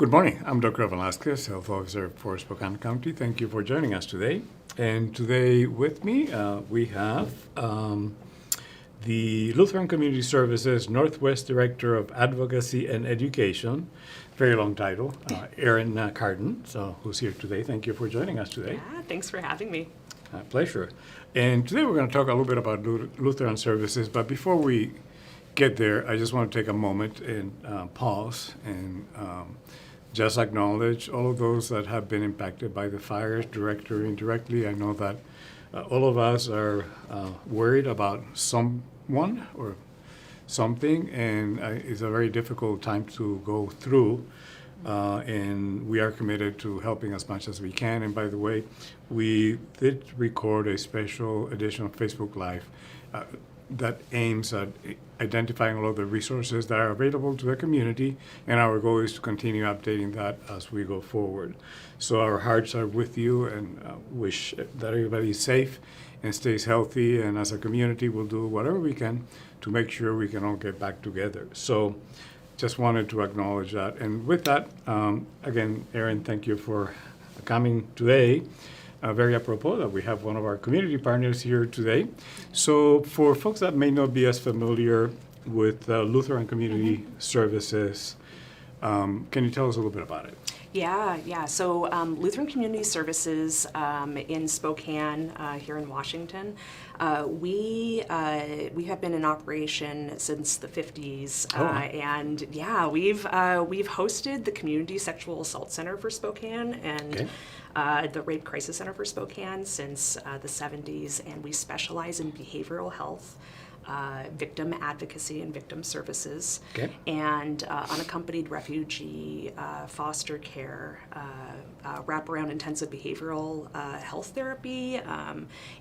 Good morning. I'm Dr. Velasquez, Health Officer for Spokane County. Thank you for joining us today. And today with me, we have the Lutheran Community Services Northwest Director of Advocacy and Education, very long title, Erin Carden, who's here today. Thank you for joining us today. Yeah, thanks for having me. Pleasure. And today we're going to talk a little bit about Lutheran services, but before we get there, I just want to take a moment and pause and just acknowledge all of those that have been impacted by the fires, directly or indirectly. I know that all of us are worried about someone or something, and it's a very difficult time to go through. And we are committed to helping as much as we can. And by the way, we did record a special edition of Facebook Live that aims at identifying all of the resources that are available to the community, and our goal is to continue updating that as we go forward. So our hearts are with you, and wish that everybody is safe and stays healthy, and as a community we'll do whatever we can to make sure we can all get back together. So just wanted to acknowledge that. And with that, again, Erin, thank you for coming today. Very apropos that we have one of our community partners here today. So for folks that may not be as familiar with Lutheran Community Services, can you tell us a little bit about it? Yeah. So Lutheran Community Services in Spokane, here in Washington, we have been in operation since the 50s, and yeah, we've hosted the Community Sexual Assault Center for Spokane and the Rape Crisis Center for Spokane since the 70s, and we specialize in behavioral health, victim advocacy and victim services, and unaccompanied refugee, foster care, wraparound intensive behavioral health therapy,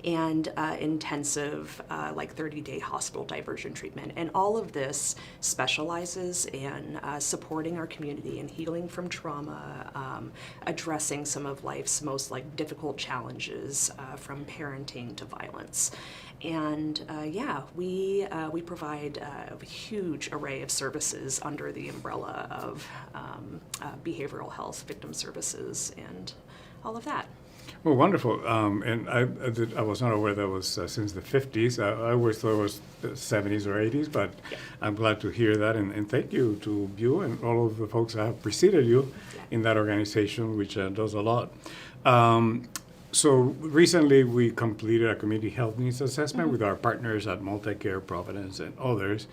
and intensive 30-day hospital diversion treatment. And all of this specializes in supporting our community in healing from trauma, addressing some of life's most difficult challenges, from parenting to violence. And we provide a huge array of services under the umbrella of behavioral health, victim services, and all of that. Well, wonderful. And I was not aware that was since the 50s. I always thought it was the 70s or 80s, but I'm glad to hear that. And thank you to you and all of the folks that have preceded you in that organization, which does a lot. So recently we completed a community health needs assessment with our partners at Multicare, Providence, and others.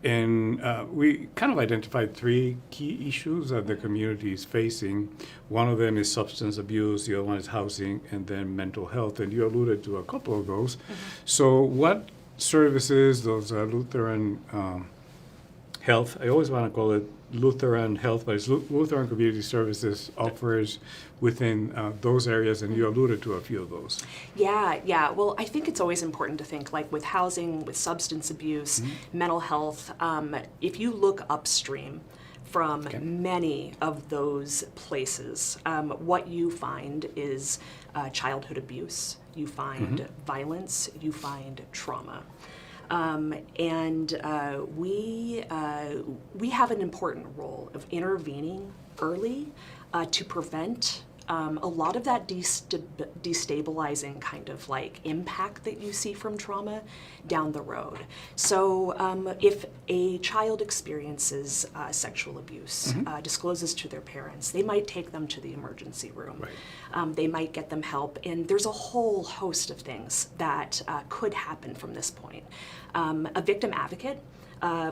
And we kind of identified three key issues that the community is facing. One of them is substance abuse, the other one is housing, and then mental health. And you alluded to a couple of those. So what services does Lutheran Health, I always want to call it Lutheran Health, but it's Lutheran Community Services offers within those areas, and you alluded to a few of those. Yeah. Well, I think it's always important to think, with housing, with substance abuse, mental health, if you look upstream from many of those places, what you find is childhood abuse, you find violence, you find trauma. We have an important role of intervening early to prevent a lot of that destabilizing kind of impact that you see from trauma down the road. So if a child experiences sexual abuse, discloses to their parents, they might take them to the emergency room. Right. They might get them help, and there's a whole host of things that could happen from this point. A victim advocate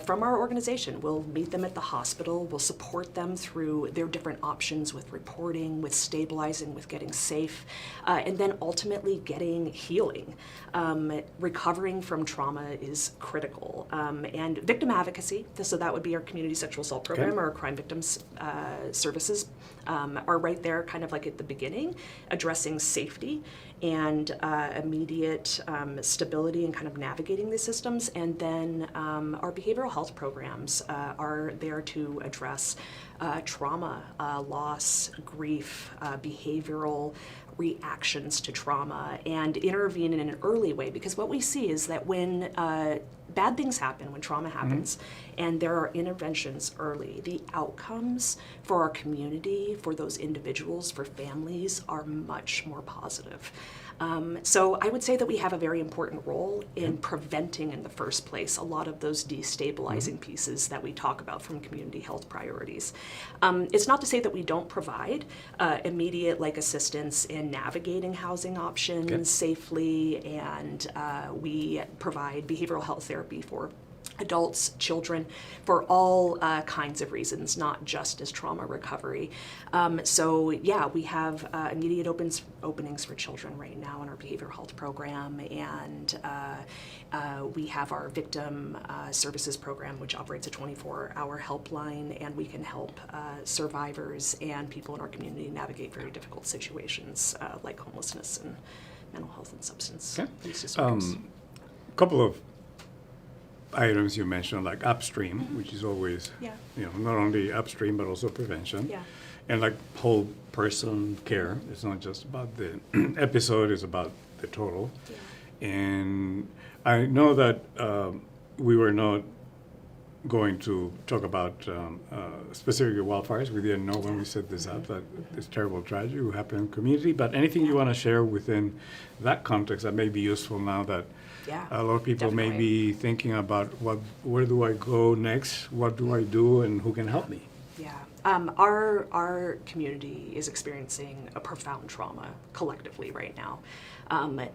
from our organization. We'll meet them at the hospital, we'll support them through their different options with reporting, with stabilizing, with getting safe, and then ultimately getting healing. Recovering from trauma is critical. And victim advocacy, so that would be our community sexual assault program or our crime victims services, are right there kind of at the beginning, addressing safety and immediate stability and kind of navigating these systems. And then our behavioral health programs are there to address trauma, loss, grief, behavioral reactions to trauma, and intervene in an early way. Because what we see is that when bad things happen when trauma happens, and there are interventions early. The outcomes for our community, for those individuals, for families are much more positive. So I would say that we have a very important role in preventing in the first place a lot of those destabilizing pieces that we talk about from community health priorities. It's not to say that we don't provide immediate assistance in navigating housing options safely, and we provide behavioral health therapy for adults, children, for all kinds of reasons, not just as trauma recovery. So yeah, we have immediate openings for children right now in our behavioral health program, and we have our victim services program, which operates a 24-hour helpline, and we can help survivors and people in our community navigate very difficult situations like homelessness and mental health and substance use disorders. Couple of items you mentioned, like upstream, which is always, not only upstream but also prevention, and like whole person care. It's not just about the episode; it's about the total. And I know that we were not going to talk about specifically wildfires. We didn't know when we set this up that this terrible tragedy will happen in the community. But anything you want to share within that context that may be useful now that a lot of people may be thinking about where do I go next? What do I do, and who can help me? Yeah. Our community is experiencing a profound trauma collectively right now.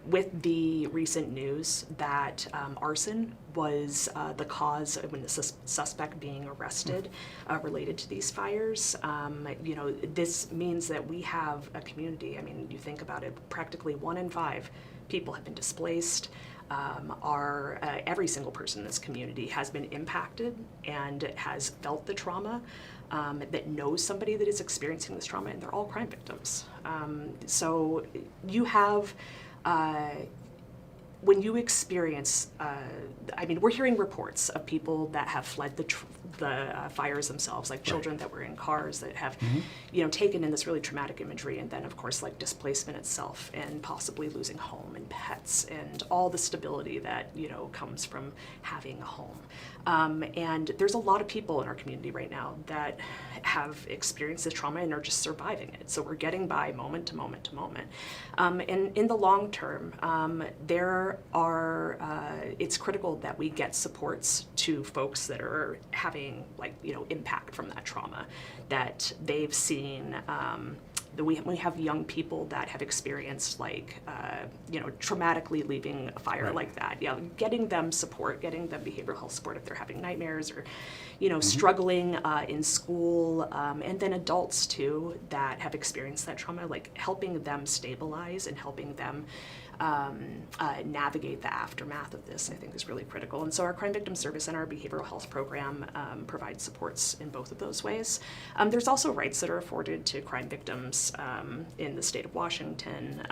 With the recent news that arson was the cause of when the suspect being arrested related to these fires, this means that we have a community. I mean, you think about it, practically 1 in 5 people have been displaced. Every single person in this community has been impacted and has felt the trauma, that knows somebody that is experiencing this trauma, and they're all crime victims. So you have, when you experience, we're hearing reports of people that have fled the fires themselves, like children that were in cars that have, taken in this really traumatic imagery, and then of course displacement itself, and possibly losing home and pets and all the stability that comes from having a home. And there's a lot of people in our community right now that have experienced this trauma and are just surviving it. So we're getting by moment to moment to moment. And in the long term, it's critical that we get supports to folks that are having impact from that trauma, that they've seen. We have young people that have experienced traumatically leaving a fire like that. Getting them support, getting them behavioral health support if they're having nightmares or, struggling in school, and then adults too that have experienced that trauma, helping them stabilize and helping them navigate the aftermath of this, I think, is really critical. And so our crime victim service and our behavioral health program provide supports in both of those ways. There's also rights that are afforded to crime victims in the state of Washington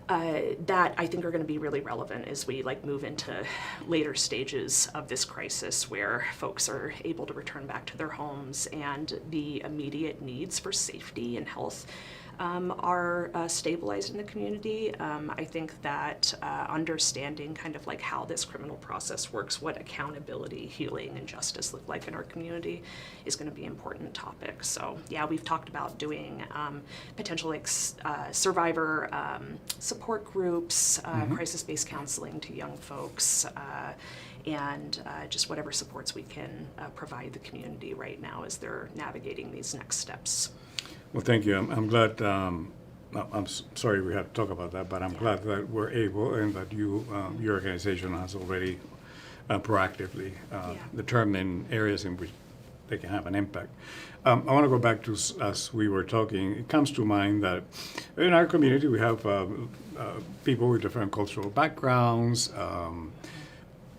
that I think are going to be really relevant as we move into later stages of this crisis, where folks are able to return back to their homes and the immediate needs for safety and health are stabilized in the community. I think that understanding how this criminal process works, what accountability, healing, and justice look like in our community is going to be an important topic. So yeah, we've talked about doing potential survivor support groups, crisis-based counseling to young folks, and just whatever supports we can provide the community right now as they're navigating these next steps. Well, thank you. I'm glad. I'm sorry we have to talk about that, but I'm glad that we're able, and that your organization has already proactively determined areas in which they can have an impact. I want to go back to, as we were talking, it comes to mind that in our community we have people with different cultural backgrounds,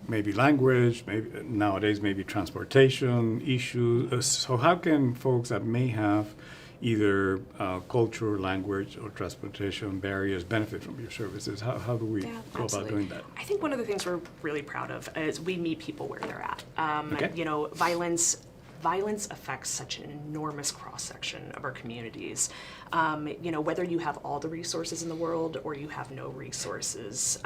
maybe language, maybe transportation issues. So how can folks that may have either culture, language, or transportation barriers benefit from your services? How do we go about doing that? I think one of the things we're really proud of is we meet people where they're at. Violence affects such an enormous cross-section of our communities. Whether you have all the resources in the world or you have no resources,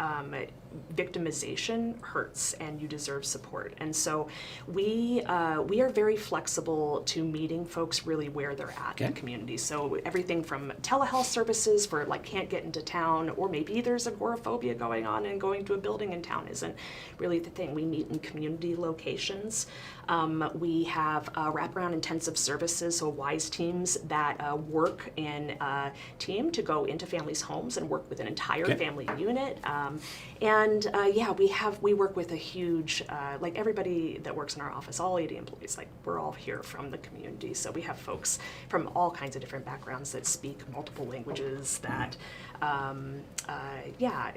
victimization hurts and you deserve support. And so we are very flexible to meeting folks really where they're at in the community. So everything from telehealth services for like can't get into town, or maybe there's agoraphobia going on and going to a building in town isn't really the thing. We meet in community locations. We have wraparound intensive services, so WISE teams that work in a team to go into families' homes and work with an entire family unit. We work with a huge, like everybody that works in our office, all 80 employees, like we're all here from the community. So we have folks from all kinds of different backgrounds that speak multiple languages that,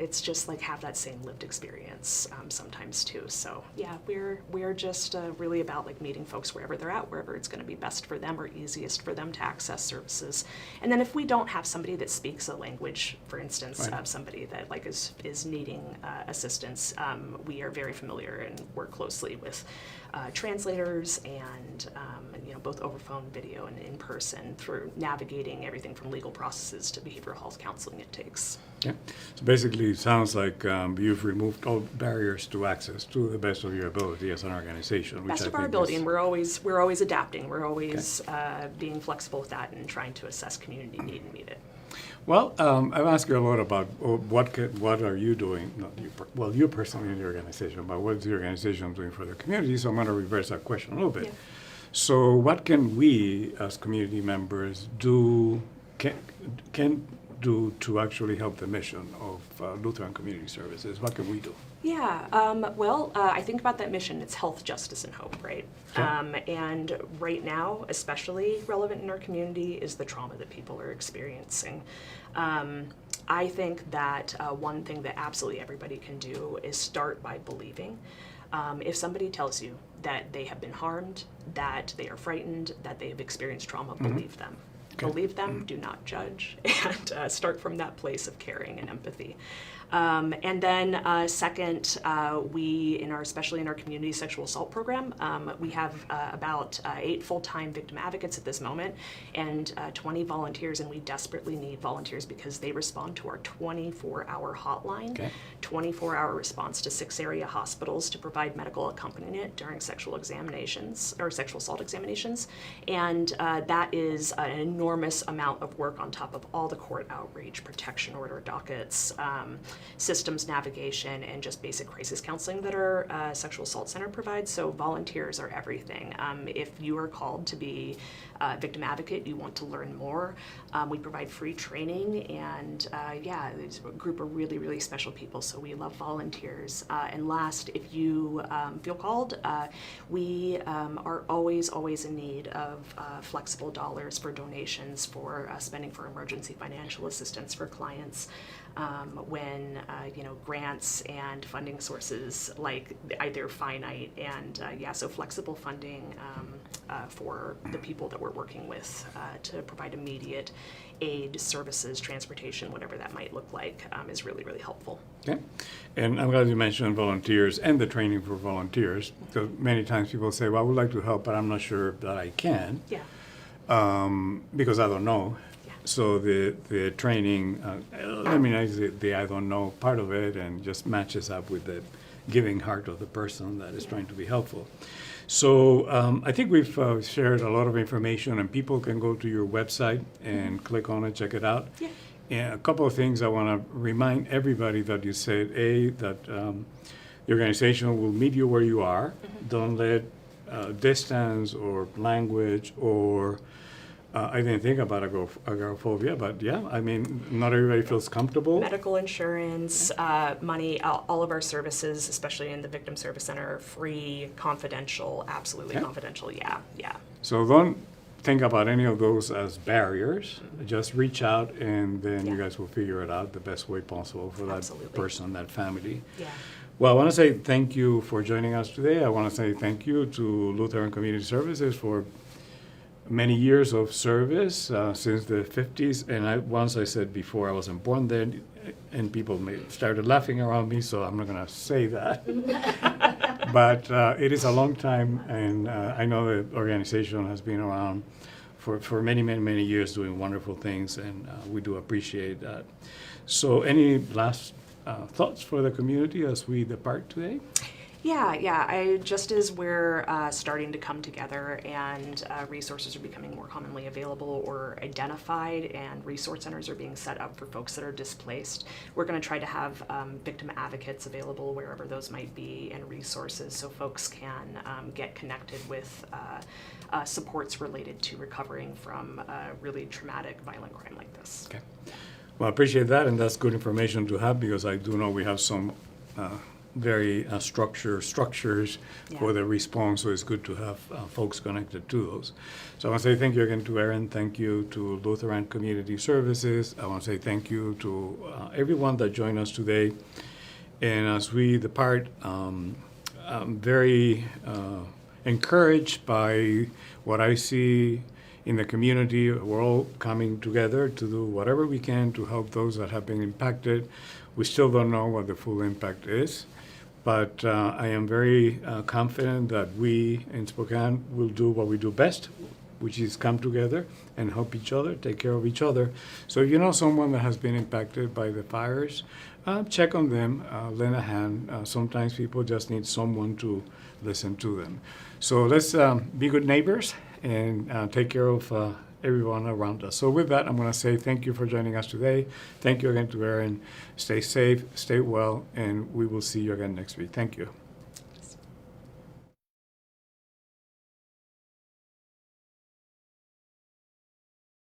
it's just like have that same lived experience sometimes too. So yeah, we're just really about like meeting folks wherever they're at, wherever it's going to be best for them or easiest for them to access services. And then if we don't have somebody that speaks a language, for instance, somebody that like is needing assistance, we are very familiar and work closely with translators and both over phone, video, and in person through navigating everything from legal processes to behavioral health counseling it takes. Yeah. So basically, it sounds like you've removed all barriers to access to the best of your ability as an organization. Best of our ability, and we're always adapting. We're always being flexible with that and trying to assess community need and meet it. Well, I've asked you a lot about what are you doing, not you personally in the organization, but what is the organization doing for the community? So I'm going to reverse that question a little bit. Yeah. So what can we as community members do, can do to actually help the mission of Lutheran Community Services? What can we do? Yeah, I think about that mission, it's health, justice, and hope, right? Okay. And right now, especially relevant in our community, is the trauma that people are experiencing. I think that one thing that absolutely everybody can do is start by believing. If somebody tells you that they have been harmed, that they are frightened, that they have experienced trauma, believe them. Okay. Believe them, do not judge, and start from that place of caring and empathy. And then second, especially in our community sexual assault program, we have about 8 full-time victim advocates at this moment and 20 volunteers, and we desperately need volunteers because they respond to our 24-hour hotline, 24-hour response to 6 area hospitals to provide medical accompaniment during sexual examinations or sexual assault examinations, and that is an enormous amount of work on top of all the court outreach, protection order dockets, systems navigation, and just basic crisis counseling that our sexual assault center provides. So volunteers are everything. If you are called to be a victim advocate, you want to learn more, we provide free training, and it's a group of really, really special people, so we love volunteers. And last, if you feel called, we are always in need of flexible dollars for donations, for spending for emergency financial assistance for clients. When grants and funding sources like either finite and so flexible funding for the people that we're working with to provide immediate aid, services, transportation, whatever that might look like, is really, really helpful. Okay, and I'm glad you mentioned volunteers and the training for volunteers, because many times people say, well, I would like to help, but I'm not sure that I can. Yeah. Because I don't know. So the training, the I don't know part of it, and just matches up with the giving heart of the person that is trying to be helpful. So I think we've shared a lot of information, and people can go to your website and click on it, check it out. Yeah. And a couple of things I want to remind everybody that you said, that the organization will meet you where you are. Mm-hmm. Don't let distance or language or I didn't think about agoraphobia, but not everybody feels comfortable. Medical insurance, money, all of our services, especially in the Victim Service Center, are free, confidential, absolutely confidential, yeah. So don't think about any of those as barriers. Mm-hmm. Just reach out, and then you guys will figure it out the best way possible for that person, that family. Yeah. Well, I want to say thank you for joining us today. I want to say thank you to Lutheran Community Services for many years of service since the 50s, and once I said before I wasn't born then, and people started laughing around me, so I'm not going to say that. But it is a long time, and I know the organization has been around for many, many, many years doing wonderful things, and we do appreciate that. So any last thoughts for the community as we depart today? Yeah. Just as we're starting to come together and resources are becoming more commonly available or identified, and resource centers are being set up for folks that are displaced, we're going to try to have victim advocates available wherever those might be, and resources so folks can get connected with supports related to recovering from really traumatic, violent crime like this. Okay. Well, I appreciate that, and that's good information to have, because I do know we have some very structures for the response, so it's good to have folks connected to those. So I want to say thank you again to Erin, thank you to Lutheran Community Services. I want to say thank you to everyone that joined us today. And as we depart, I'm very encouraged by what I see in the community. We're all coming together to do whatever we can to help those that have been impacted. We still don't know what the full impact is, but I am very confident that we in Spokane will do what we do best, which is come together and help each other, take care of each other. So if you know someone that has been impacted by the fires, check on them, lend a hand. Sometimes people just need someone to listen to them. So let's be good neighbors and take care of everyone around us. So with that, I'm going to say thank you for joining us today. Thank you again to Erin. Stay safe, stay well, and we will see you again next week. Thank you.